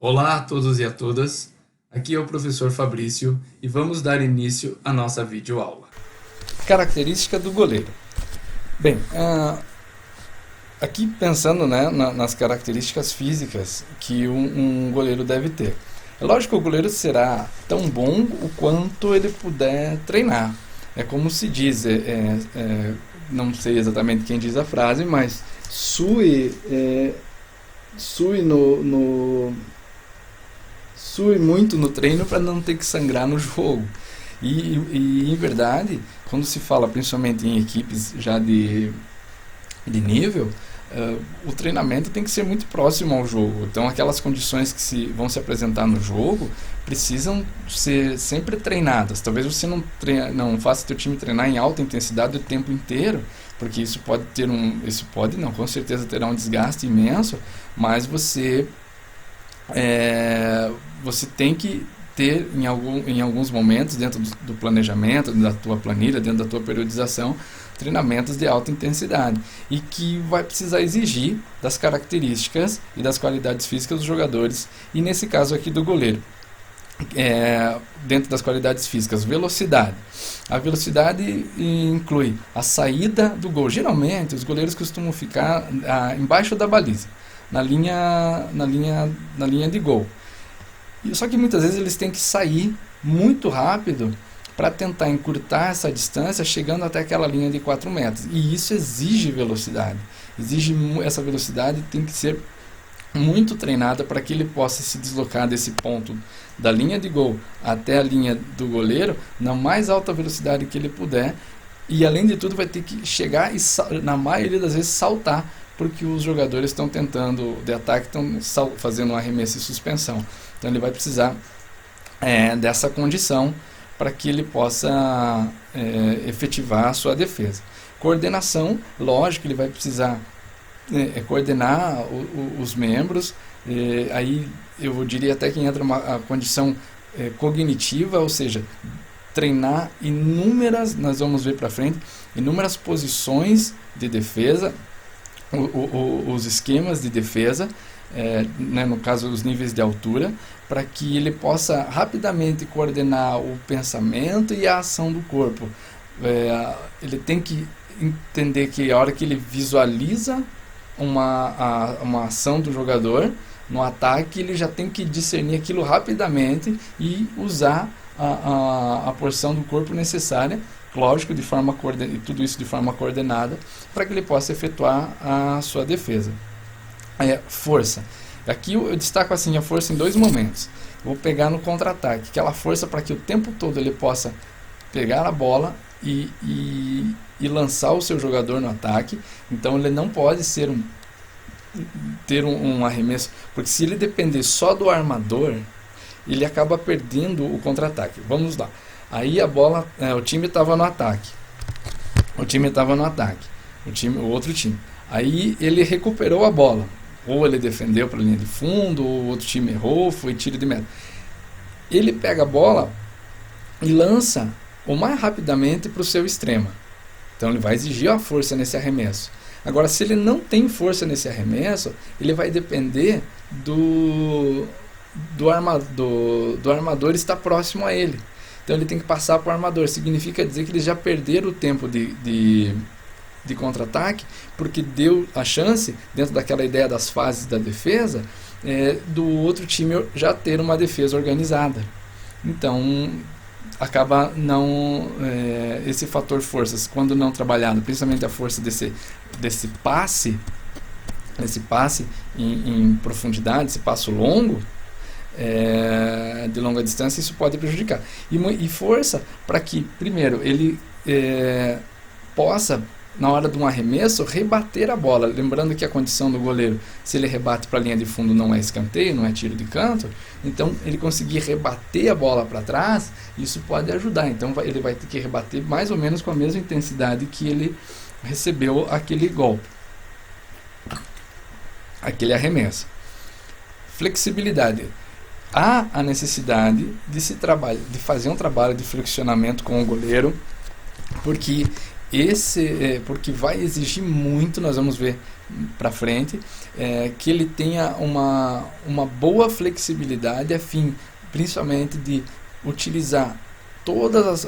Olá a todos e a todas, aqui é o professor Fabrício e vamos dar início à nossa videoaula. Característica do goleiro. Bem, aqui pensando, né, nas características físicas que um goleiro deve ter. É lógico que o goleiro será tão bom o quanto ele puder treinar. É como se diz, não sei exatamente quem diz a frase, mas sue sue muito no treino para não ter que sangrar no jogo. Em verdade, quando se fala principalmente em equipes já de nível, o treinamento tem que ser muito próximo ao jogo. Então, aquelas condições que vão se apresentar no jogo precisam ser sempre treinadas. Talvez você não faça seu time treinar em alta intensidade o tempo inteiro, porque isso pode ter não, com certeza terá um desgaste imenso, mas você tem que ter em alguns momentos dentro do planejamento, da tua planilha, dentro da tua periodização, treinamentos de alta intensidade e que vai precisar exigir das características e das qualidades físicas dos jogadores e nesse caso aqui do goleiro. Dentro das qualidades físicas, velocidade. A velocidade inclui a saída do gol. Geralmente os goleiros costumam ficar embaixo da baliza, na linha de gol. Só que muitas vezes eles têm que sair muito rápido para tentar encurtar essa distância, chegando até aquela linha de 4 metros. E isso exige velocidade. Essa velocidade tem que ser muito treinada para que ele possa se deslocar desse ponto da linha de gol até a linha do goleiro na mais alta velocidade que ele puder. E além de tudo vai ter que chegar e, na maioria das vezes, saltar, porque os jogadores estão tentando de ataque, estão fazendo um arremesso e suspensão. Então ele vai precisar dessa condição para que ele possa efetivar a sua defesa. Coordenação, lógico, ele vai precisar coordenar os membros, aí eu diria até que entra a condição cognitiva, ou seja, treinar nós vamos ver para frente, inúmeras posições de defesa, os esquemas de defesa, no caso os níveis de altura, para que ele possa rapidamente coordenar o pensamento e a ação do corpo. Ele tem que entender que a hora que ele visualiza uma ação do jogador no ataque, ele já tem que discernir aquilo rapidamente e usar a porção do corpo necessária, lógico, e tudo isso de forma coordenada, para que ele possa efetuar a sua defesa. Força. Aqui eu destaco assim a força em dois momentos. Vou pegar no contra-ataque, aquela força para que o tempo todo ele possa pegar a bola e lançar o seu jogador no ataque. Então ele não pode ter um arremesso, porque se ele depender só do armador, ele acaba perdendo o contra-ataque. Vamos lá. Aí a bola, o time estava no ataque. O outro time. Aí ele recuperou a bola. Ou ele defendeu para a linha de fundo, ou o outro time errou, foi tiro de meta. Ele pega a bola e lança o mais rapidamente para o seu extremo. Então ele vai exigir a força nesse arremesso. Agora, se ele não tem força nesse arremesso, ele vai depender do armador estar próximo a ele. Então ele tem que passar para o armador. Significa dizer que eles já perderam o tempo de contra-ataque, porque deu a chance, dentro daquela ideia das fases da defesa, do outro time já ter uma defesa organizada. Então acaba esse fator forças, quando não trabalhado, principalmente a força desse passe em profundidade, esse passo longo, de longa distância, isso pode prejudicar. E força para que, primeiro, ele possa, na hora de um arremesso, rebater a bola. Lembrando que a condição do goleiro, se ele rebate para a linha de fundo, não é escanteio, não é tiro de canto. Então, ele conseguir rebater a bola para trás, isso pode ajudar. Então, ele vai ter que rebater mais ou menos com a mesma intensidade que ele recebeu aquele golpe, aquele arremesso. Flexibilidade. Há a necessidade de fazer um trabalho de flexionamento com o goleiro, porque Porque vai exigir muito, nós vamos ver para frente, que ele tenha uma boa flexibilidade a fim, principalmente, de utilizar todos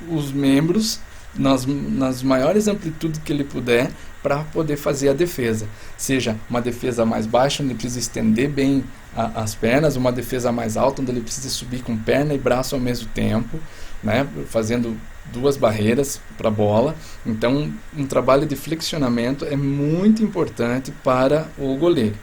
os membros nas maiores amplitudes que ele puder para poder fazer a defesa. Seja uma defesa mais baixa, onde ele precisa estender bem as pernas, uma defesa mais alta, onde ele precisa subir com perna e braço ao mesmo tempo, né, fazendo duas barreiras para a bola. Então, um trabalho de flexionamento é muito importante para o goleiro.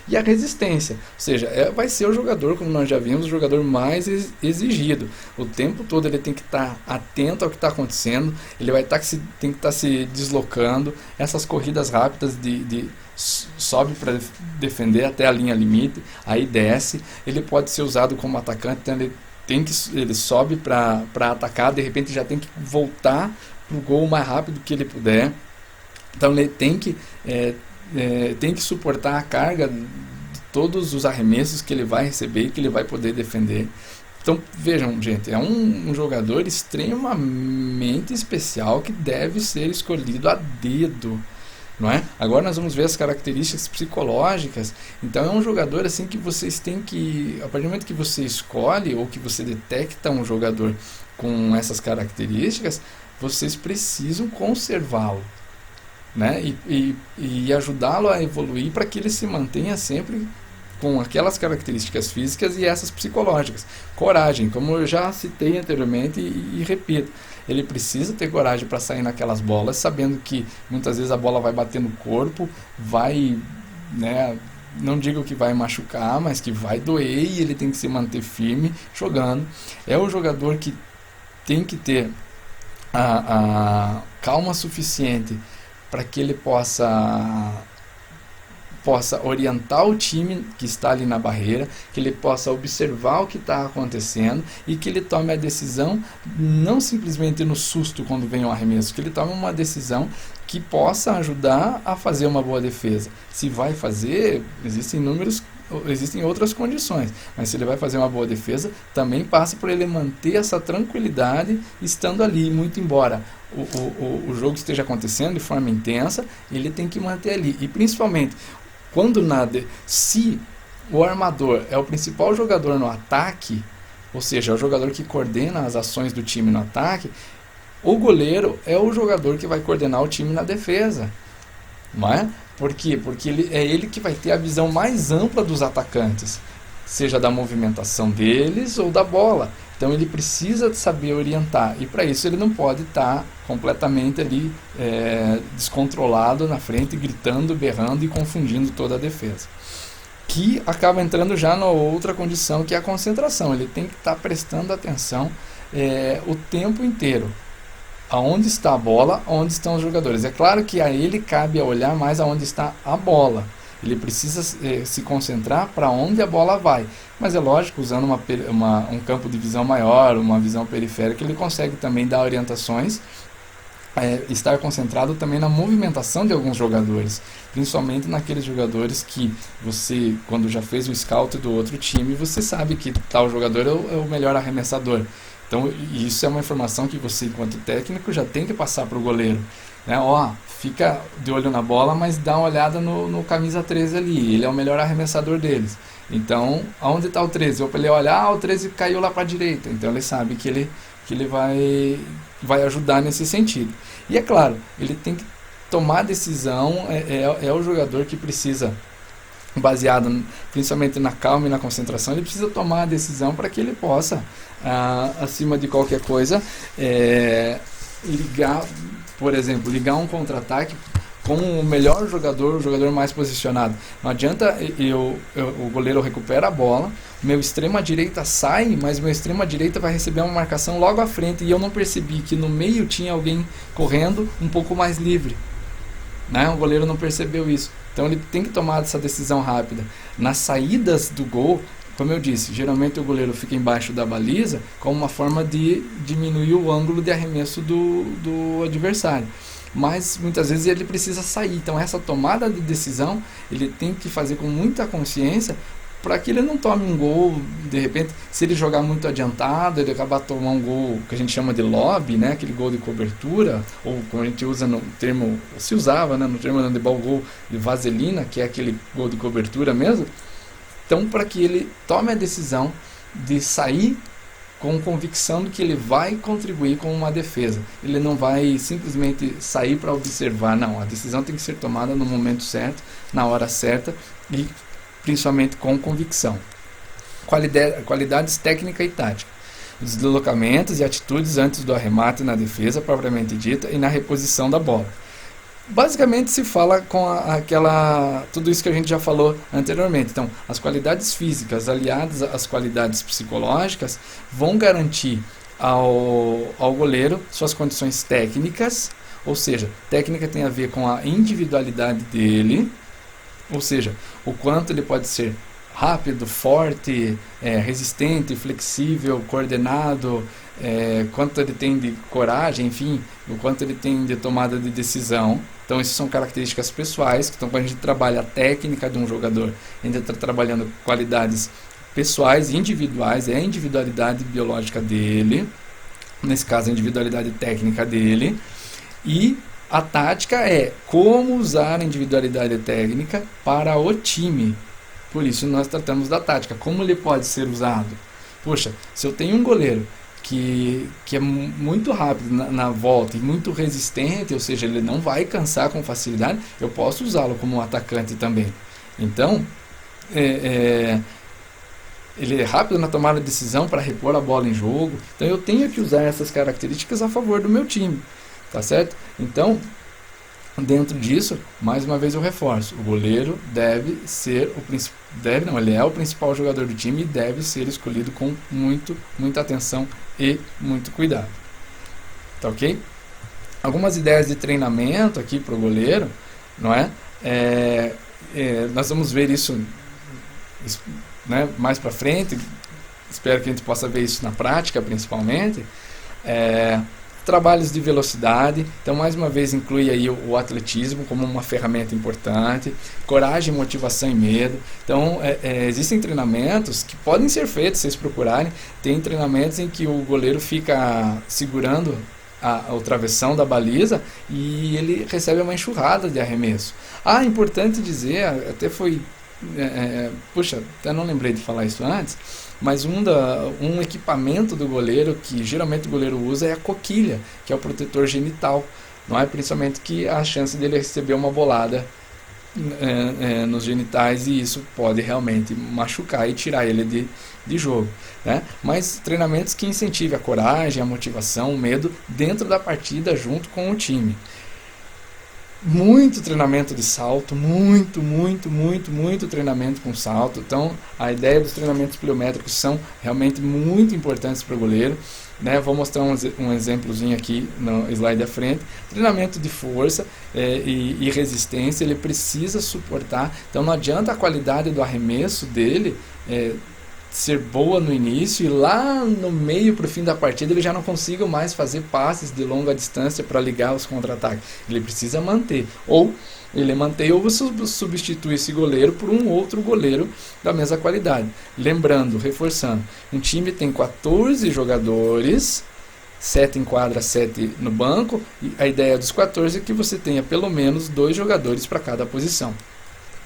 E a resistência, ou seja, vai ser o jogador, como nós já vimos, o jogador mais exigido. O tempo todo ele tem que estar atento ao que está acontecendo, ele vai tem que estar se deslocando. Essas corridas rápidas de sobe para defender até a linha limite, aí desce. Ele pode ser usado como atacante, então ele sobe para atacar, de repente já tem que voltar para o gol o mais rápido que ele puder. Então ele tem que suportar a carga de todos os arremessos que ele vai receber e que ele vai poder defender. Então vejam, gente, é um jogador extremamente especial que deve ser escolhido a dedo, não é? Agora nós vamos ver as características psicológicas. Então é um jogador assim que vocês têm que, a partir do momento que você escolhe ou que você detecta um jogador com essas características, vocês precisam conservá-lo, né? E ajudá-lo a evoluir para que ele se mantenha sempre com aquelas características físicas e essas psicológicas. Coragem, como eu já citei anteriormente e repito, ele precisa ter coragem para sair naquelas bolas, sabendo que muitas vezes a bola vai bater no corpo, vai, né, não digo que vai machucar, mas que vai doer, e ele tem que se manter firme jogando. É o jogador que tem que ter a calma suficiente para que ele possa orientar o time que está ali na barreira, que ele possa observar o que está acontecendo e que ele tome a decisão não simplesmente no susto quando vem um arremesso, que ele tome uma decisão que possa ajudar a fazer uma boa defesa. Se vai fazer, existem outras condições, mas se ele vai fazer uma boa defesa, também passa por ele manter essa tranquilidade estando ali, muito embora o jogo esteja acontecendo de forma intensa, ele tem que manter ali. E principalmente, se o armador é o principal jogador no ataque, ou seja, é o jogador que coordena as ações do time no ataque, o goleiro é o jogador que vai coordenar o time na defesa, não é? Por quê? Porque é ele que vai ter a visão mais ampla dos atacantes, seja da movimentação deles ou da bola. Então ele precisa saber orientar, e para isso ele não pode estar completamente ali descontrolado na frente, gritando, berrando e confundindo toda a defesa. Que acaba entrando já na outra condição, que é a concentração. Ele tem que estar prestando atenção o tempo inteiro. Aonde está a bola, onde estão os jogadores. É claro que a ele cabe a olhar mais aonde está a bola. Ele precisa se concentrar para onde a bola vai. Mas é lógico, usando um campo de visão maior, uma visão periférica, ele consegue também dar orientações, estar concentrado também na movimentação de alguns jogadores, principalmente naqueles jogadores que você, quando já fez o scout do outro time, você sabe que tal jogador é o melhor arremessador. Então isso é uma informação que você, enquanto técnico, já tem que passar para o goleiro, né? Fica de olho na bola, mas dá uma olhada no camisa 13 ali, ele é o melhor arremessador deles. Então, aonde está o 13? Ou para ele olhar, o 13 caiu lá para a direita. Então ele sabe que ele vai ajudar nesse sentido. E é claro, ele tem que tomar decisão, é o jogador que precisa, baseado principalmente na calma e na concentração, ele precisa tomar a decisão para que ele possa, acima de qualquer coisa, ligar um contra-ataque com o melhor jogador, o jogador mais posicionado. Não adianta o goleiro recupera a bola, meu extrema-direita sai, mas meu extrema-direita vai receber uma marcação logo à frente e eu não percebi que no meio tinha alguém correndo um pouco mais livre, né? O goleiro não percebeu isso. Então ele tem que tomar essa decisão rápida. Nas saídas do gol, como eu disse, geralmente o goleiro fica embaixo da baliza como uma forma de diminuir o ângulo de arremesso do adversário. Mas muitas vezes ele precisa sair. Então essa tomada de decisão ele tem que fazer com muita consciência para que ele não tome um gol, de repente, se ele jogar muito adiantado, ele acabar tomando um gol que a gente chama de lobby, né, aquele gol de cobertura, ou como a gente usa no termo, se usava, né, no termo de handebol, gol de vaselina, que é aquele gol de cobertura mesmo. Então, para que ele tome a decisão de sair com convicção de que ele vai contribuir com uma defesa. Ele não vai simplesmente sair para observar, não. A decisão tem que ser tomada no momento certo, na hora certa e principalmente com convicção. Qualidades técnica e tática. Os deslocamentos e atitudes antes do arremate na defesa propriamente dita e na reposição da bola. Basicamente se fala com tudo isso que a gente já falou anteriormente. Então, as qualidades físicas aliadas às qualidades psicológicas vão garantir ao goleiro suas condições técnicas, ou seja, técnica tem a ver com a individualidade dele, ou seja, o quanto ele pode ser rápido, forte, resistente, flexível, coordenado, quanto ele tem de coragem, enfim, o quanto ele tem de tomada de decisão. Então, essas são características pessoais. Então, quando a gente trabalha a técnica de um jogador, a gente está trabalhando qualidades pessoais, individuais, é a individualidade biológica dele, nesse caso, a individualidade técnica dele, e a tática é como usar a individualidade técnica para o time. Por isso nós tratamos da tática. Como ele pode ser usado? Poxa, se eu tenho um goleiro que é muito rápido na volta e muito resistente, ou seja, ele não vai cansar com facilidade, eu posso usá-lo como um atacante também. Então, ele é rápido na tomada de decisão para repor a bola em jogo. Então eu tenho que usar essas características a favor do meu time. Tá certo? Então, dentro disso, mais uma vez eu reforço, o goleiro deve ser ele é o principal jogador do time e deve ser escolhido com muita atenção e muito cuidado. Tá ok? Algumas ideias de treinamento aqui para o goleiro, não é? Nós vamos ver isso, né, mais para frente. Espero que a gente possa ver isso na prática, principalmente. Trabalhos de velocidade, então mais uma vez inclui aí o atletismo como uma ferramenta importante, coragem, motivação e medo. Então existem treinamentos que podem ser feitos, se vocês procurarem. Tem treinamentos em que o goleiro fica segurando o travessão da baliza e ele recebe uma enxurrada de arremesso. Importante dizer, até foi puxa, até não lembrei de falar isso antes, mas um equipamento do goleiro que geralmente o goleiro usa é a coquilha, que é o protetor genital, não é? Principalmente que a chance dele receber uma bolada nos genitais, e isso pode realmente machucar e tirar ele de jogo, né? Mas treinamentos que incentivem a coragem, a motivação, o medo dentro da partida junto com o time. Muito treinamento de salto, muito treinamento com salto. Então, a ideia dos treinamentos pliométricos são realmente muito importantes para o goleiro, né? Vou mostrar um exemplozinho aqui no slide da frente. Treinamento de força e resistência, ele precisa suportar. Então, não adianta a qualidade do arremesso dele ser boa no início e lá no meio para o fim da partida ele já não consiga mais fazer passes de longa distância para ligar os contra-ataques. Ele precisa manter, ou ele mantém, ou substitui esse goleiro por um outro goleiro da mesma qualidade. Lembrando, reforçando, um time tem 14 jogadores, 7 em quadra, 7 no banco, e a ideia dos 14 é que você tenha pelo menos 2 jogadores para cada posição.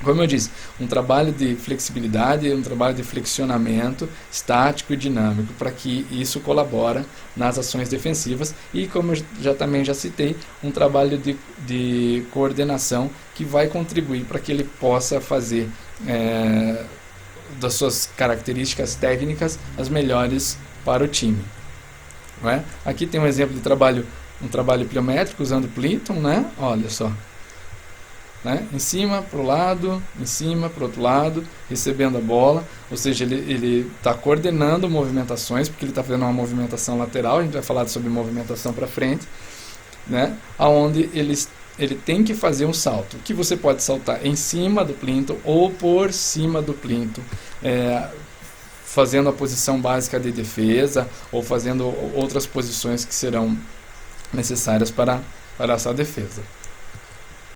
Como eu disse, um trabalho de flexibilidade, um trabalho de flexionamento estático e dinâmico, para que isso colabora nas ações defensivas, e como eu também já citei, um trabalho de coordenação que vai contribuir para que ele possa fazer das suas características técnicas as melhores para o time. Não é? Aqui tem um exemplo de um trabalho pliométrico usando Pliton, né? Olha só. Né? Em cima para o lado, em cima para o outro lado, recebendo a bola, ou seja, ele está coordenando movimentações, porque ele está fazendo uma movimentação lateral, a gente vai falar sobre movimentação para frente, né? Onde ele tem que fazer um salto, que você pode saltar em cima do plinto ou por cima do plinto, fazendo a posição básica de defesa ou fazendo outras posições que serão necessárias para essa defesa.